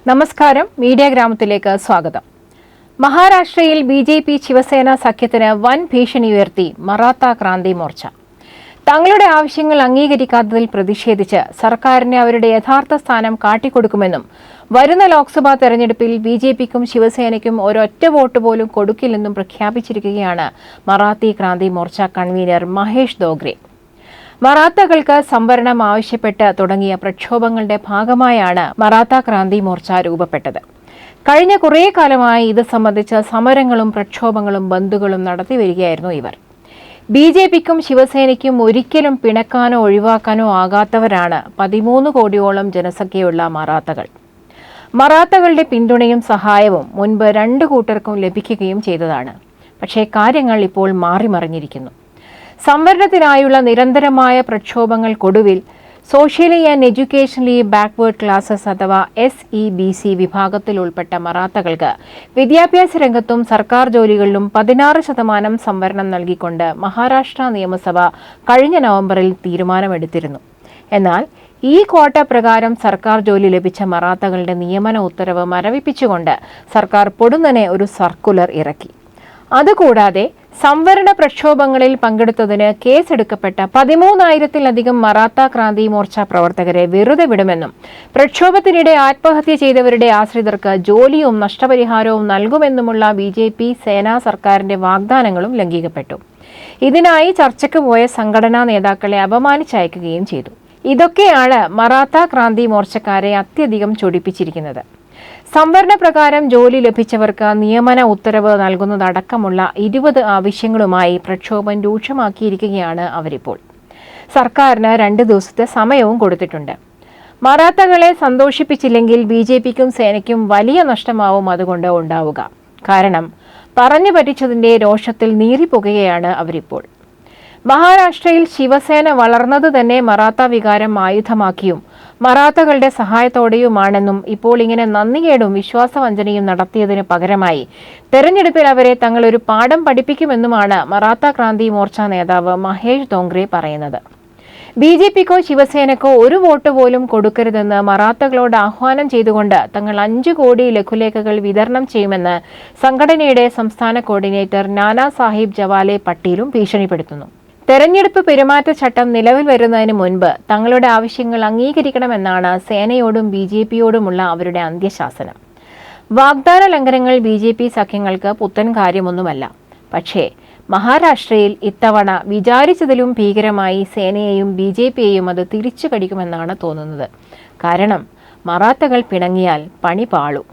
നമസ്കാരം, മീഡിയ ഗ്രാമത്തിലേക്ക് സ്വാഗതം. മഹാരാഷ്ട്രയിൽ ബി.ജെ.പി. ശിവസേന സഖ്യത്തിന് വൻ ഭീഷണി ഉയർത്തി മറാത്ത ക്രാന്തി മോർച്ച. തങ്ങളുടെ ആവശ്യങ്ങൾ അംഗീകരിക്കാത്തതിൽ പ്രതിഷേധിച്ച് സർക്കാരിന് അവരുടെ യഥാർത്ഥ സ്ഥാനം കാട്ടിക്കൊടുക്കുമെന്നും വരുന്ന ലോക്സഭാ തെരഞ്ഞെടുപ്പിൽ ബി.ജെ.പിക്കും ശിവസേനയ്ക്കും ഒരൊറ്റ വോട്ട് പോലും കൊടുക്കില്ലെന്നും പ്രഖ്യാപിച്ചിരിക്കുകയാണ് മറാത്തി ക്രാന്തി മോർച്ച കൺവീനർ മഹേഷ് ദോഗ്രെ. മറാത്തകൾക്ക് സംവരണം ആവശ്യപ്പെട്ട് തുടങ്ങിയ പ്രക്ഷോഭങ്ങളുടെ ഭാഗമായാണ് മറാത്ത ക്രാന്തി മോർച്ച രൂപപ്പെട്ടത്. കഴിഞ്ഞ കുറേ കാലമായി ഇത് സംബന്ധിച്ച് സമരങ്ങളും പ്രക്ഷോഭങ്ങളും ബന്ദുകളും നടത്തിവരികയായിരുന്നു ഇവർ. ബി.ജെ.പിക്കും ശിവസേനയ്ക്കും ഒരിക്കലും പിണക്കാനോ ഒഴിവാക്കാനോ ആകാത്തവരാണ് 13 കോടിയോളം ജനസംഖ്യയുള്ള മറാത്തകൾ. മറാത്തകളുടെ പിന്തുണയും സഹായവും മുൻപ് 2 കൂട്ടർക്കും ലഭിക്കുകയും ചെയ്തതാണ്. പക്ഷേ കാര്യങ്ങൾ ഇപ്പോൾ മാറിമറിഞ്ഞിരിക്കുന്നു. സംവരണത്തിനായുള്ള നിരന്തരമായ പ്രക്ഷോഭങ്ങൾക്കൊടുവിൽ socially and educationally backward classes അഥവാ SEBC വിഭാഗത്തിൽ ഉൾപ്പെട്ട മറാത്തകൾക്ക് വിദ്യാഭ്യാസ രംഗത്തും സർക്കാർ ജോലികളിലും 16% സംവരണം നൽകിക്കൊണ്ട് മഹാരാഷ്ട്ര നിയമസഭ കഴിഞ്ഞ നവംബറിൽ തീരുമാനമെടുത്തിരുന്നു. എന്നാൽ ഈ ക്വാട്ട പ്രകാരം സർക്കാർ ജോലി ലഭിച്ച മറാത്തകളുടെ നിയമന ഉത്തരവ് മരവിപ്പിച്ചുകൊണ്ട് സർക്കാർ പൊടുന്നനെ ഒരു സർക്കുലർ ഇറക്കി. അതുകൂടാതെ സംവരണ പ്രക്ഷോഭങ്ങളിൽ പങ്കെടുത്തതിന് കേസെടുക്കപ്പെട്ട 13,000-ലധികം മറാത്ത ക്രാന്തി മോർച്ച പ്രവർത്തകരെ വെറുതെ വിടുമെന്നും പ്രക്ഷോഭത്തിനിടെ ആത്മഹത്യ ചെയ്തവരുടെ ആശ്രിതർക്ക് ജോലിയും നഷ്ടപരിഹാരവും നൽകുമെന്നുമുള്ള ബി.ജെ.പി. സേനാ സർക്കാരിന്റെ വാഗ്ദാനങ്ങളും ലംഘിക്കപ്പെട്ടു. ഇതിനായി ചർച്ചയ്ക്ക് പോയ സംഘടനാ നേതാക്കളെ അപമാനിച്ചയക്കുകയും ചെയ്തു. ഇതൊക്കെയാണ് മറാത്ത ക്രാന്തി മോർച്ചക്കാരെ അത്യധികം ചൊടിപ്പിച്ചിരിക്കുന്നത്. സംവരണ പ്രകാരം ജോലി ലഭിച്ചവർക്ക് നിയമന ഉത്തരവ് നൽകുന്നതടക്കമുള്ള 20 ആവശ്യങ്ങളുമായി പ്രക്ഷോഭം രൂക്ഷമാക്കിയിരിക്കുകയാണ് അവരിപ്പോൾ. സർക്കാരിന് 2 ദിവസത്തെ സമയവും കൊടുത്തിട്ടുണ്ട്. മറാത്തകളെ സന്തോഷിപ്പിച്ചില്ലെങ്കിൽ ബി.ജെ.പിക്കും സേനയ്ക്കും വലിയ നഷ്ടമാവും അതുകൊണ്ട് ഉണ്ടാവുക. കാരണം പറഞ്ഞു പറ്റിച്ചതിന്റെ രോഷത്തിൽ നീറിപ്പോകുകയാണ് അവരിപ്പോൾ. മഹാരാഷ്ട്രയിൽ ശിവസേന വളർന്നത് തന്നെ മറാത്ത വികാരം ആയുധമാക്കിയും മറാത്തകളുടെ സഹായത്തോടെയുമാണെന്നും ഇപ്പോൾ ഇങ്ങനെ നന്ദികേടും വിശ്വാസവഞ്ചനയും നടത്തിയതിന് പകരമായി തെരഞ്ഞെടുപ്പിൽ അവരെ തങ്ങളൊരു പാഠം പഠിപ്പിക്കുമെന്നുമാണ് മറാത്ത ക്രാന്തി മോർച്ച നേതാവ് മഹേഷ് ദോഗ്രെ പറയുന്നത്. ബി.ജെ.പിക്കോ ശിവസേനക്കോ ഒരു വോട്ട് പോലും കൊടുക്കരുതെന്ന് മറാത്തകളോട് ആഹ്വാനം ചെയ്തുകൊണ്ട് തങ്ങൾ 5 കോടി ലഘുലേഖകൾ വിതരണം ചെയ്യുമെന്ന് സംഘടനയുടെ സംസ്ഥാന കോർഡിനേറ്റർ നാനാ സാഹിബ് ജവാലെ പട്ടീലും ഭീഷണിപ്പെടുത്തുന്നു. തെരഞ്ഞെടുപ്പ് പെരുമാറ്റച്ചട്ടം നിലവിൽ വരുന്നതിന് മുൻപ് തങ്ങളുടെ ആവശ്യങ്ങൾ അംഗീകരിക്കണമെന്നാണ് സേനയോടും ബി.ജെ.പിയോടുമുള്ള അവരുടെ അന്ത്യശാസനം. വാഗ്ദാന ലംഘനങ്ങൾ ബി.ജെ.പി. സഖ്യങ്ങൾക്ക് പുത്തൻ കാര്യമൊന്നുമല്ല. പക്ഷേ മഹാരാഷ്ട്രയിൽ ഇത്തവണ വിചാരിച്ചതിലും ഭീകരമായി സേനയെയും ബി.ജെ.പിയെയും അത് തിരിച്ചു കടിക്കുമെന്നാണ് തോന്നുന്നത്. കാരണം മറാത്തകൾ പിണങ്ങിയാൽ പണി പാളും.